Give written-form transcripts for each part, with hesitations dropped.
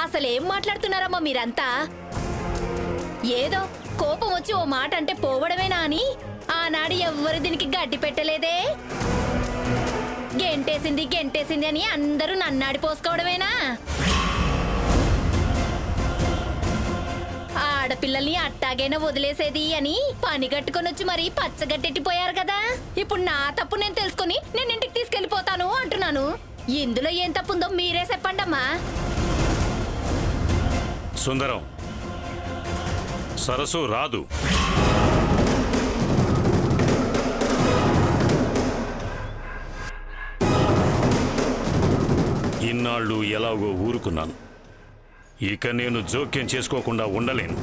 అసలేం మాట్లాడుతున్నారమ్మా మీరంతా? ఏదో కోపం వచ్చి ఓ మాట అంటే పోవడమేనా అని ఆనాడు ఎవ్వరు దీనికి గడ్డి పెట్టలేదే. గెంటేసింది గెంటేసింది అని అందరూ నన్నాడి పోసుకోవడమేనా? ఆడపిల్లల్ని అట్టాగైనా వదిలేసేది అని పని కట్టుకొని వచ్చి మరీ పచ్చగట్టెట్టిపోయారు కదా. ఇప్పుడు నా తప్పు నేను తెలుసుకుని నేను ఇంటికి తీసుకెళ్లిపోతాను అంటున్నాను. ఇందులో ఏం తప్పుందో మీరే చెప్పండమ్మా. సుందరం, సరసు రాదు. ఇన్నాళ్ళు ఎలాగో ఊరుకున్నాను. ఇక నేను జోక్యం చేసుకోకుండా ఉండలేను.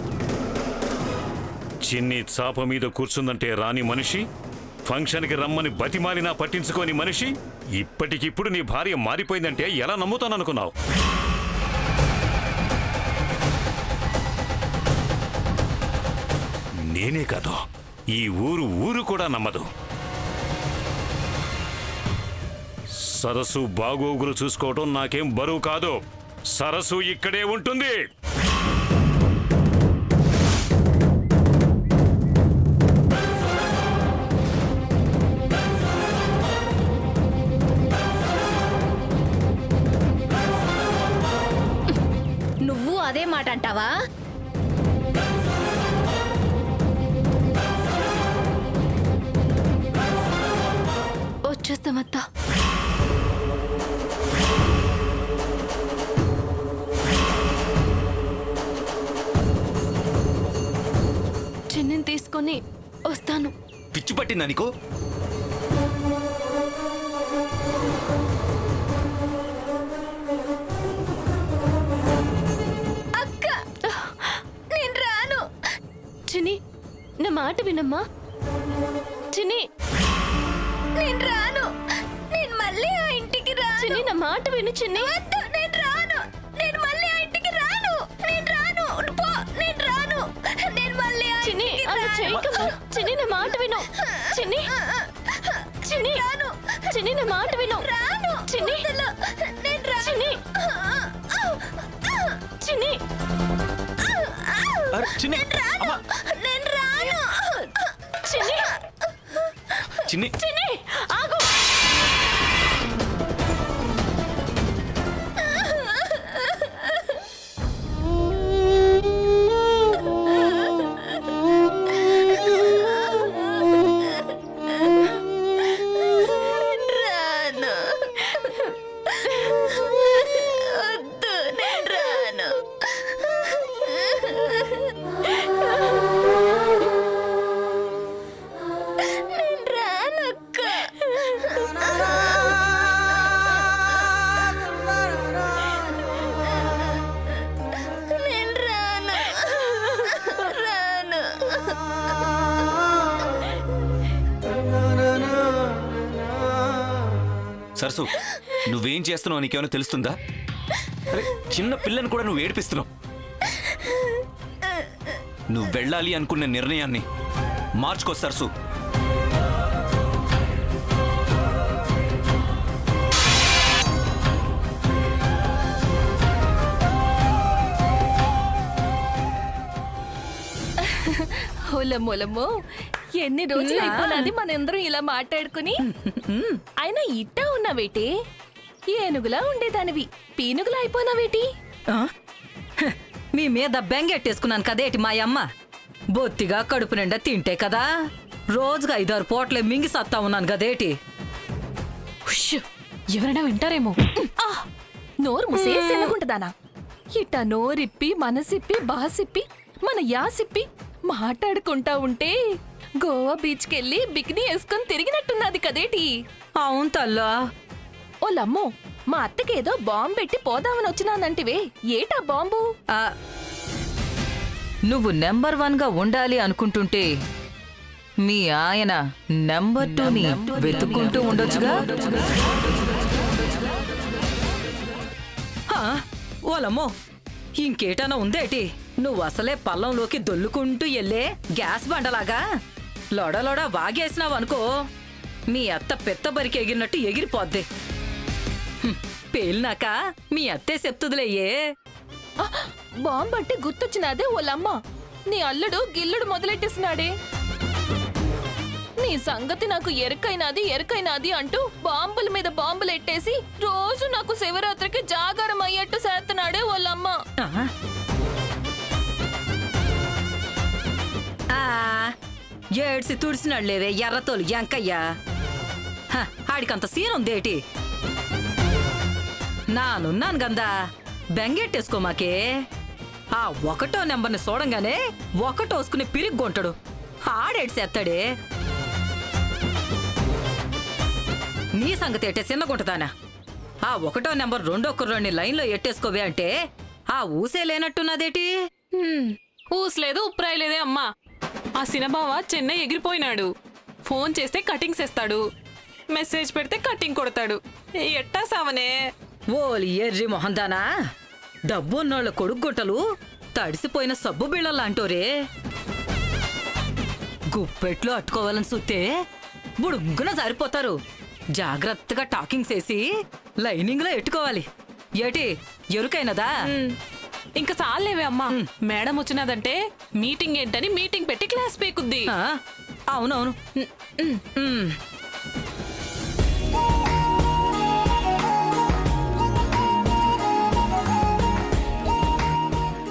చిన్ని చాప మీద కూర్చుందంటే రాని మనిషి, ఫంక్షన్కి రమ్మని బతిమాలినా పట్టించుకోని మనిషి ఇప్పటికిప్పుడు నీ భార్య మారిపోయిందంటే ఎలా నమ్ముతాననుకున్నావు? నేనే కాదు, ఈ ఊరు కూడా నమ్మదు. సరస్సు బాగోగులు చూసుకోవటం నాకేం బరువు కాదు. సరస్సు ఇక్కడే ఉంటుంది. నువ్వు అదే మాట అంటావా? వచ్చేస్తామత్తా. చిన్నిని తీసుకొని వస్తాను. పిచ్చి పట్టిందా నీకు? అక్క, నేను రాను. చిన్ని, నా మాట వినమ్మా. చిన్ని, నేను రాను. నేను మళ్ళీ ఆ ఇంటికి రాను. చిన్ని, నా మాట విను. చిన్ని, నేను రాను. నేను మళ్ళీ ఆ ఇంటికి రాను. నేను రాను. పో, నేను రాను. నేను మళ్ళీ చిన్ని అలా చేయకమ్మా. చిన్ని, నా మాట విను. చిన్ని, చిన్ని రాను. చిన్ని, నా మాట విను. రాను. చిన్ని, నేను రాను. చిన్ని, చిన్ని, చిన్ని, నేను రాను. చిన్ని, చిన్ని, చిన్ని, ఆగు. సరసు, నువ్వేం చేస్తున్నావు నీకేమైనా తెలుస్తుందా? అరే, చిన్న పిల్లని కూడా నువ్వు ఏడిపిస్తున్నావు. నువ్వు వెళ్ళాలి అనుకున్న నిర్ణయాన్ని మార్చుకో సరసు. ఓలమ్మోలమ్మో, ఎన్ని రోజులు అయిపోయినది మనందరం ఇలా మాట్లాడుకుని. అయినా ఇట్టా ఉన్నావేటి? ఏనుగులా ఉండేదానివి పీనుగులా అయిపోయినావేటి? మీ మీద బెంగెట్టేసుకున్నాను కదేటి మాయమ్మ. బొత్తిగా కడుపు నిండా తింటే కదా రోజుగా 5-6 పూటలే మింగి సత్తా ఉన్నాను కదేటి. ఎవరైనా వింటారేమో. నోరు ముసేసేనుకుంటదానా? ఇట్టా నోరిప్పి మనసిప్పి బాసిప్పి మన యాసిప్పి మాట్లాడుకుంటా ఉంటే గోవా బీచ్కెళ్ళి బికినీ వేసుకుని తిరిగినట్టున్నది కదేటి? అవును తల్లా. ఓలమ్మో, మా అత్తకేదో బాంబు పెట్టి పోదామని వచ్చినానంటివే, ఏటా బాంబు? నువ్వు నెంబర్ 1గా ఉండాలి అనుకుంటుంటే మీ ఆయన నెంబర్ 2ని వెతుక్కుంటూ ఉండొచ్చుగా. ఓలమ్మో, ఇంకేటన్నా ఉందేటి? నువ్వు అసలే పల్లంలోకి దొల్లుకుంటూ ఎల్లే గ్యాస్ బండలాగా లొడలొడ వాగేసినావనుకో మీ అత్త పెత్తబరికి ఎగిరినట్టు ఎగిరిపోద్ది. పేలినాక మీ అత్తే చెప్తుదిలేయే. బాంబు అంటే గుర్తొచ్చినదే ఓలమ్మ. నీ అల్లుడు గిల్లుడు మొదలెట్టేసినాడే. నీ సంగతి నాకు ఎరకైనాది అంటూ బాంబుల మీద బాంబులు ఎట్టేసి రోజు నాకు శివరాత్రికి జాగారం అయ్యేట్టు చేస్తున్నాడే వాళ్ళమ్మ. ఏడ్సి తుడిసినాడు లేవే ఎర్రతోలు ఎంకయ్యా. ఆడికంత సీన్ ఉందేటి? నానున్నాను గందా, బెంగెట్టేసుకో మాకే. ఆ 1వ నెంబర్ని చూడంగానే ఒకటోసుకుని పిరిగ్గొంటాడు. ఆడేడ్సేస్తాడే. నీ సంగతి ఎట్టే చిన్నగుంటదానా? ఆ 1వ నెంబర్ 2వ కుర్రోడ్ని లైన్లో ఎట్టేసుకోవే అంటే ఆ ఊసే లేనట్టున్నదేటి? ఊసలేదు ఉప్రాయలేదే అమ్మా. ఆ సినబావ చెన్నై ఎగిరిపోయినాడు. ఫోన్ చేస్తే కటింగ్స్ వేస్తాడు, మెసేజ్ పెడితే కటింగ్ కొడతాడు. ఎట్టా సావనే? ఓలి ఎర్రి మొహందానా, డబ్బున్నోళ్ళ కొడుగుంటలు తడిసిపోయిన సబ్బు బిళ్ళలాంటోరే. గుప్పెట్లో అట్టుకోవాలని చూస్తే బుడుంగున జారిపోతారు. జాగ్రత్తగా టాకింగ్ చేసి లైనింగ్ లో ఎట్టుకోవాలి. ఏటి ఎరుకైనదా? ఇంకా చాలేవే అమ్మా. మేడం వచ్చినదంటే మీటింగ్ ఏంటని మీటింగ్ పెట్టి క్లాస్ పీకుద్ది. అవునవును.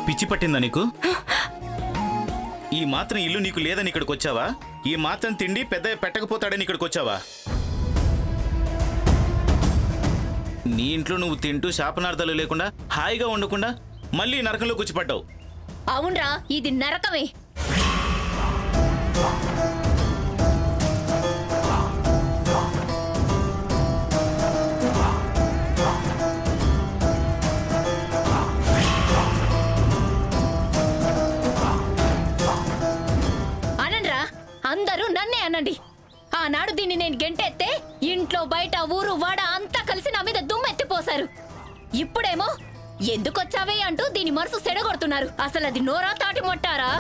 పిచ్చి పట్టిందా నీకు? ఈ మాత్రం ఇల్లు నీకు లేదని ఇక్కడికి వచ్చావా? ఈ మాత్రం తిండి పెద్ద పెట్టకపోతాడని ఇక్కడికి వచ్చావా? నీ ఇంట్లో నువ్వు తింటూ శాపనార్థాలు లేకుండా హాయిగా ఉండకుండా మళ్ళీ నరకంలో కూర్చిపడ్డావు. అవునరా, ఇది నరకమే. అనండ్రా, అందరూ నన్నే అనండి. ఆనాడు దీన్ని నేను గెంటెత్తే ఇంట్లో బయట ఊరు వాడ అంతా కలిసి నా మీద దుమ్మెత్తిపోశారు. ఇప్పుడేమో ఎందుకొచ్చావే అంటూ దీని మనసు సెడగొడుతున్నారు. అసలు అది నోరా తాటి మొట్టారా?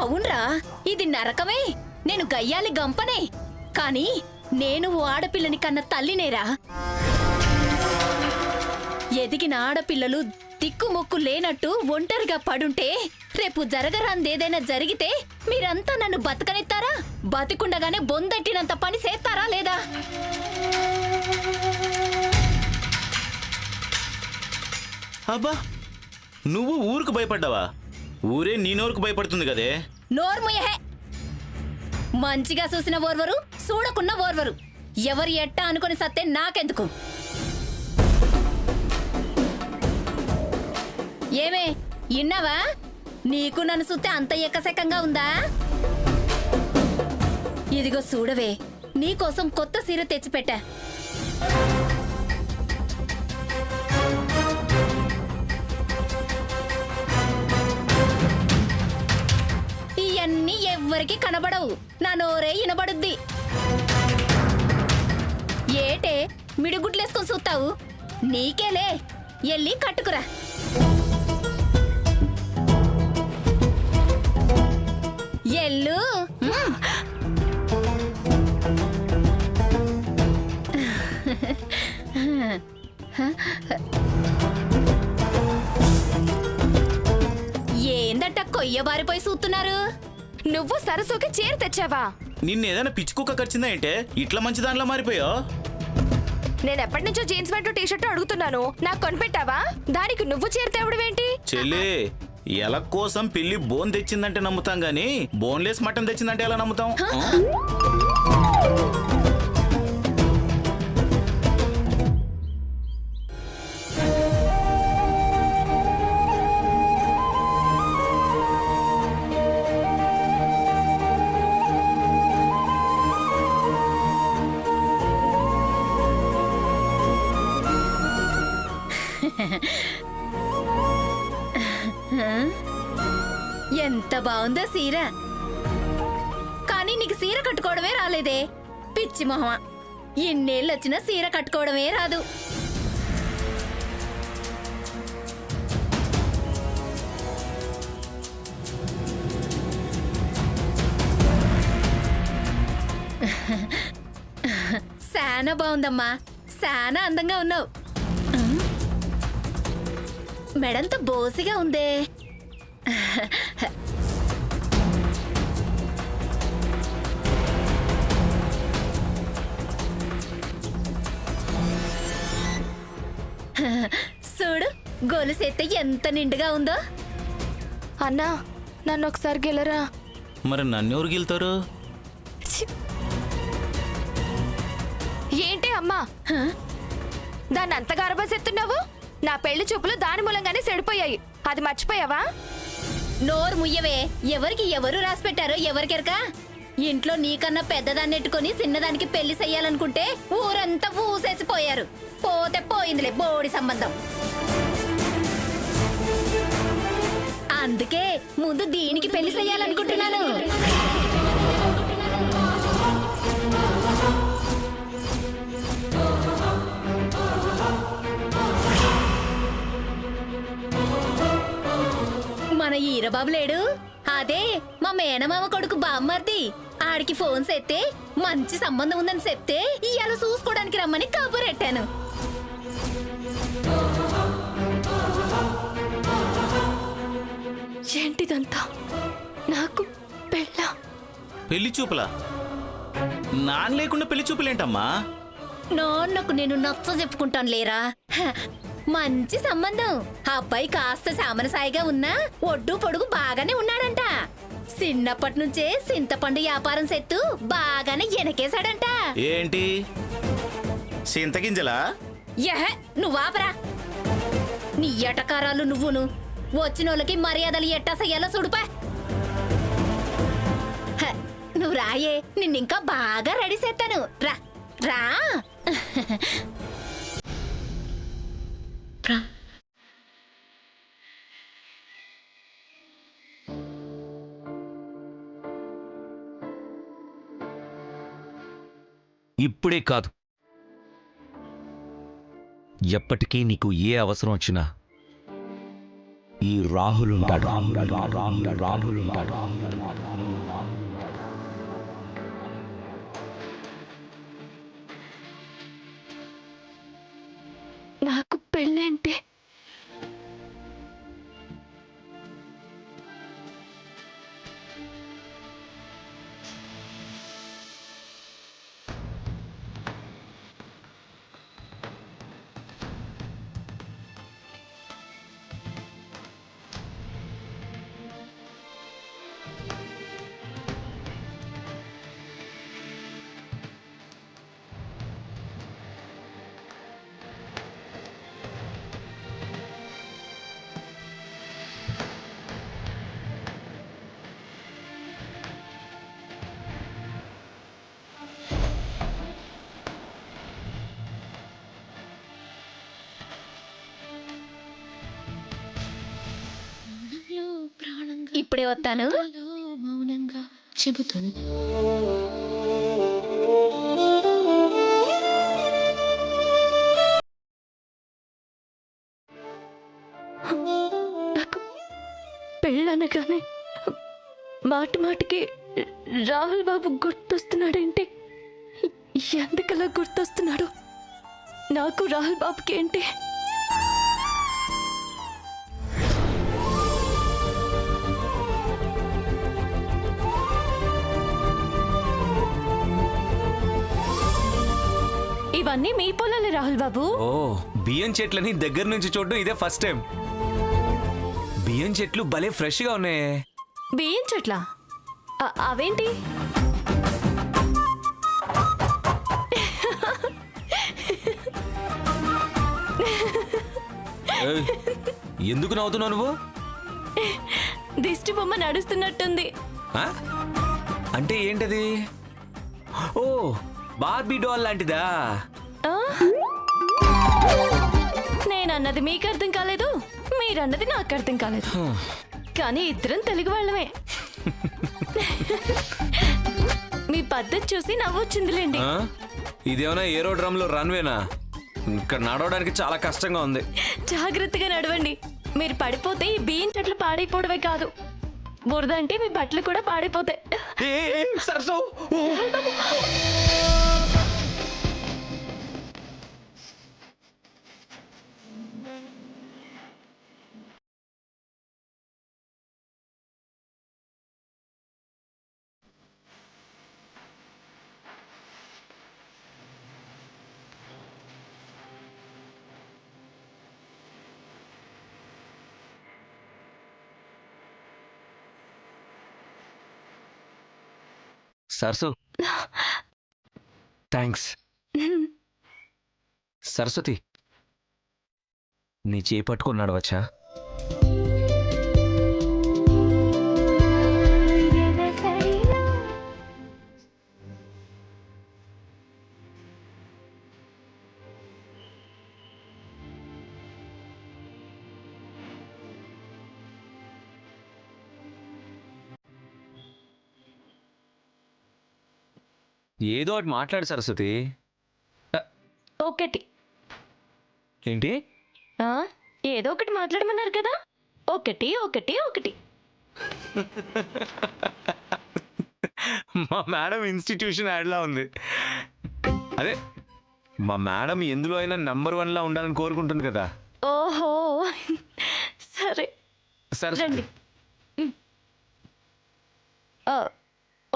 అవునరా, ఇది నరకమే. నేను గయ్యాలి గంపనే, కానీ నేను ఓ ఆడపిల్లని కన్న తల్లినేరా. ఎదిగిన ఆడపిల్లలు దిక్కుమొక్కు లేనట్టు ఒంటరిగా పడుంటే రేపు జరగరాందేదైనా జరిగితే మీరంతా నన్ను బతకనిస్తారా? బతికుండగానే బొందెట్టినంత పని చేస్తారా లేదా? అబ్బా, నువ్వు ఊరుకు భయపడ్డావా? ఊరే నీ నోరుకు భయపడుతుంది కదే. నోర్ముయహే. మంచిగా చూసిన ఓర్వరు, చూడకున్న ఓర్వరు. ఎవరు ఎట్టా అనుకుని సత్తే నాకెందుకు? ఏమే ఇన్నావా? నీకు నన్ను చూస్తే అంత ఎక్కసెక్కంగా ఉందా? ఇదిగో చూడవే, నీకోసం కొత్త సీర తెచ్చిపెట్టా. ఇవన్నీ ఎవ్వరికి కనబడవు, నా నోరే ఇనబడుద్ది. ఏటే మిడిగుడ్లేసుకొని చూస్తావు? నీకేలే, ఎల్లి కట్టుకురా. ఎల్లు. ఏందట కొయ్య బారిపోయి చూస్తున్నారు? నువ్వు సరస్సుకి చీర తెచ్చావా? నిన్నేదైనా పిచ్చి కుక్క కరిచిందా ఏంటే ఇట్లా మంచి దానిలో మారిపోయావు? నేను ఎప్పటి నుంచో జీన్స్ ప్యాంటు టీ షర్ట్ అడుగుతున్నాను, నాకు కొనిపెట్టావా? దానికి నువ్వు చీర తేవడమేంటి? చెల్లి, ఎల కోసం పిల్లి బోన్ తెచ్చిందంటే నమ్ముతాం గాని బోన్లెస్ మటన్ తెచ్చిందంటే ఎలా నమ్ముతాం? ఎంత బాగుందో సీర. కానీ నీకు సీర కట్టుకోవడమే రాలేదే, పిచ్చి మొహమా. ఎన్నేళ్ళొచ్చినా సీర కట్టుకోవడమే రాదు. శానా బాగుందమ్మా, చాలా అందంగా ఉన్నావు. మెడంత బోసిగా ఉందే. చూడు గొలుసెత్తే ఎంత నిండుగా ఉందో. అన్నా నన్ను ఒకసారి గెలరా. మరి నన్ను ఎవరు గెలుతారు? ఏంటి అమ్మా దాన్ని అంత గర్భసెత్తున్నావు? నా పెళ్లి చూపులు దాని మూలంగానే చెడిపోయాయి, అది మర్చిపోయావా? నోరు ముయ్యవే. ఎవరికి ఎవరు రాసి పెట్టారో ఎవరికెరక. ఇంట్లో నీకన్నా పెద్దదాన్ని ఎట్టుకొని చిన్నదానికి పెళ్లి చెయ్యాలనుకుంటే ఊరంతా ఊసేసిపోయారు. పోతే పోయిందిలే బోడి సంబంధం. అందుకే ముందు దీనికి పెళ్లి చెయ్యాలనుకుంటున్నాను. మన ఈరబాబు లేడు, అదే మా మేనమామ కొడుకు బామ్మర్ది. ఆడికి ఫోన్ చేస్తే మంచి సంబంధం ఉందని చెప్తే ఇవాళ చూసుకోవడానికి రమ్మని కబురెట్టాను. ఏంటిదంతా? నాకు పెళ్ళా? పెళ్లి చూపులా? నాన్న లేకుండా పెళ్లి చూపులేంటమ్మా? నాన్నకు నేను నచ్చ చెప్పుకుంటాను లేరా. హ, మంచి సంబంధం. ఆ అబ్బాయి కాస్త సామనసాయిగా ఉన్నా ఒడ్డు పొడుగు బాగానే ఉన్నాడంట. చిన్నప్పటి నుంచే చింతపండు వ్యాపారం సెత్తు బాగానే ఎనకేశాడంట. ఏంటి చింతగింజలా? యహ నువ్వాపరా. నీ ఎటకారాలు నువ్వును. వచ్చినోళ్ళకి మర్యాదలు ఎట్టా చెయ్యాలో చూడుపా. హ, నువ్వు రాయే, నిన్నింకా బాగా రెడీ చేస్తాను. రా రా. ఇప్పుడే కాదు, ఎప్పటికీ నీకు ఏ అవసరం వచ్చినా ఈ రాహుల్ ఉంటాడు. రాహుల్ ఉంటాడు. నాకు పెళ్ళంటే ఇప్పుడే వస్తాను. మౌనంగా చెబుతుంది. నాకు పెళ్ళనగానే మాటి మాటికి రాహుల్ బాబు గుర్తొస్తున్నాడేంటి? ఎందుకలా గుర్తొస్తున్నాడు? నాకు రాహుల్ బాబుకి ఏంటి? ఇవన్నీ మీ పొలాలే రాహుల్ బాబు. ఓ, బియ్యం చెట్లని దగ్గర నుంచి చూడడం ఇదే ఫస్ట్ టైం. బియ్యం చెట్లు భలే ఫ్రెష్ గా ఉన్నాయే. బియ్యం చెట్ల? అవేంటి? ఏయ్, ఎందుకు నవ్వుతున్నావు నువ్వు? దిష్టి బొమ్మ నడుస్తున్నట్టుంది. ఆ? అంటే ఏంటది? ఓ, బార్బీ డాల్ లాంటిదా? ఆ? నేనన్నది మీకు అర్థం కాలేదు, మీరన్నది నాకు అర్థం కాలేదు. కానీ ఇద్దరం తెలుగు వాళ్ళమే. మీ పద్ధతి చూసి నవ్వొచ్చిందిలేండి. ఆ? ఇదేమన్నా ఏరో డ్రమ్ లో రన్వేనా? ఇక్కడ నడవడానికి చాలా కష్టంగా ఉంది. జాగ్రత్తగా నడవండి. మీరు పడిపోతే ఈ బియ్యం చెట్లు పాడైపోవడమే కాదు, బురద అంటే మీ బట్టలు కూడా పాడైపోతాయి. సరసు థ్యాంక్స్. సరస్వతి నీ చేయి పట్టుకొని నడవచ్చా? ఏదో ఒకటి మాట్లాడు సరస్వతి. ఒకటి ఏంటి? ఏదో ఒకటి మాట్లాడమన్నారు కదా, ఒకటి ఒకటి ఒకటి. మా మేడం ఇన్స్టిట్యూషన్ యాడ్లా ఉంది. అదే మా మేడం ఎందులో అయినా నంబర్ 1 లా ఉండాలని కోరుకుంటుంది కదా. ఓహో సరే సరస్వతి రండి.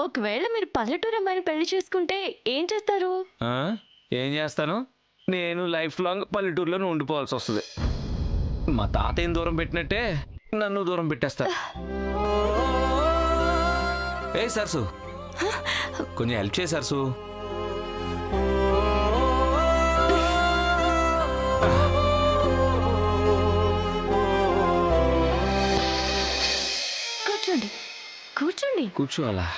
ఒకవేళ మీరు పల్లెటూరు అమ్మాయిని పెళ్లి చేసుకుంటే ఏం చేస్తారు? ఏం చేస్తాను, నేను లైఫ్ లాంగ్ పల్లెటూరులోనే ఉండిపోవాల్సి వస్తుంది. మా తాతయ్యని దూరం పెట్టినట్టే నన్ను దూరం పెట్టేస్తా. ఏ సరసు, కొంచెం హెల్ప్ చేయి సరసు. కూర్చోండి కూర్చోండి. కూర్చోవాలా?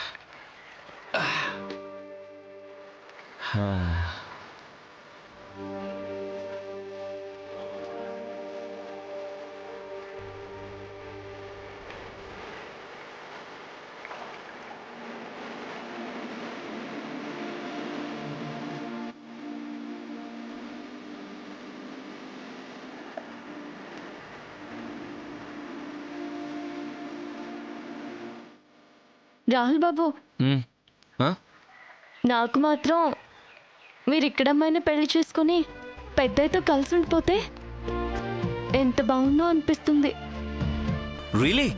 రాహుల్ బాబు, నాకు మాత్రం మీరు ఇక్కడమ్మాయిని పెళ్లి చేసుకుని పెద్దయితో కలిసి ఉండిపోతే ఎంత బాగుందో అనిపిస్తుంది. రియలీ?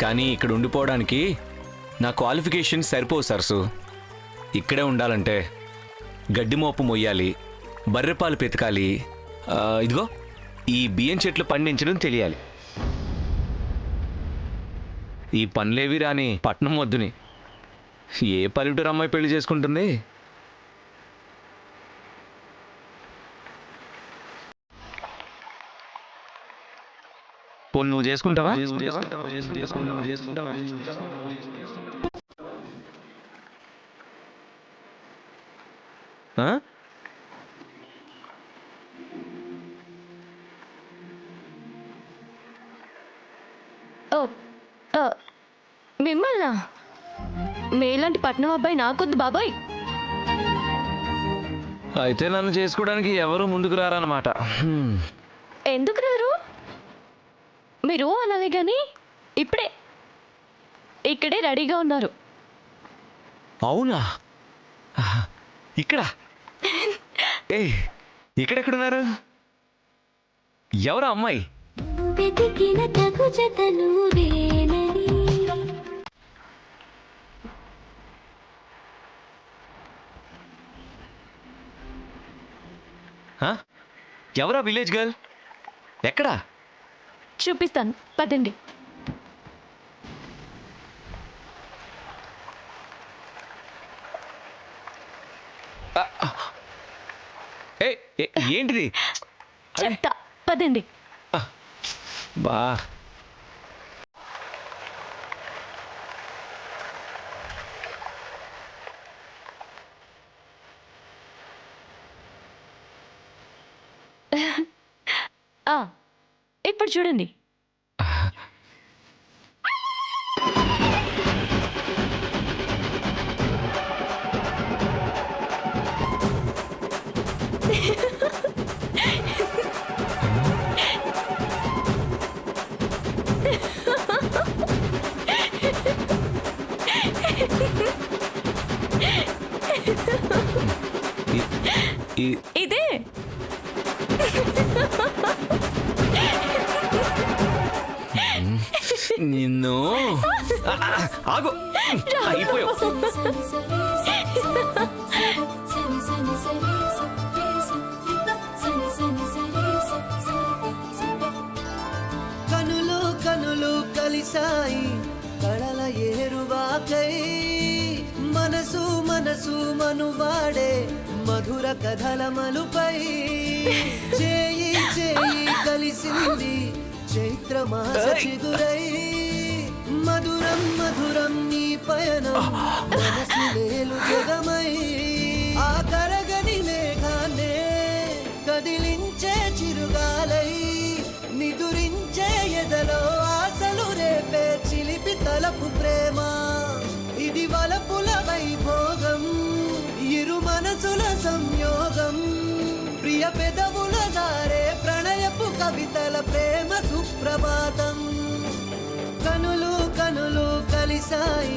కానీ ఇక్కడ ఉండిపోవడానికి నా క్వాలిఫికేషన్ సరిపోవు సరసు. ఇక్కడే ఉండాలంటే గడ్డి మోపు మొయ్యాలి, బర్రెపాలు పెతకాలి, ఇదిగో ఈ బియ్యం చెట్లు పండించడం తెలియాలి. ఈ పనులేవి రాని పట్నం వద్దుని ఏ పల్లెటూరు అమ్మాయి పెళ్లి చేసుకుంటుంది? నువ్వు చేసుకుంటావా? మిమ్మల్నా? మీలాంటి పట్నం అబ్బాయి నాకొద్దు బాబాయ్. అయితే నన్ను చేసుకోవడానికి ఎవరు ముందుకు రారన్నమాట. ఎందుకు రారు? మీరు అనాలి కానీ ఇక్కడే రెడీగా ఉన్నారు. అవునా? ఇక్కడ ఇక్కడెక్కడున్నారు? ఎవరు అమ్మాయి? ఎవరా విలేజ్ గర్ల్? ఎక్కడా? చూపిస్తాను పదండి. ఏంటిది? చెప్తా పదండి. బా ఇప్పుడు చూడండి. ఇదే నిన్ను ఆగు, అయిపోయావు. కనులు కనులు కలిసాయి కళల ఏరువాకై మనసు మనువాడే మధుర కథల మలుపై చేయి చేయి కలిసింది చైత్రమాస చిగురై మధురం మధురం నీ పయనం మనసు మేలు జగమై ఆ కరగని మేఘాన్నే కదిలించే చిరుగాలై నిదురించే ఎదలో ఆశలు రేపే చిలిపి తలపు ప్రేమ ఇది వలపుల వైభోగం ఇరు మనసుల సంయోగం ప్రియ పెదవుల దారే ప్రణయపు కవితల ప్రేమ సుప్రభాతం కనులు కనులు కలిసాయి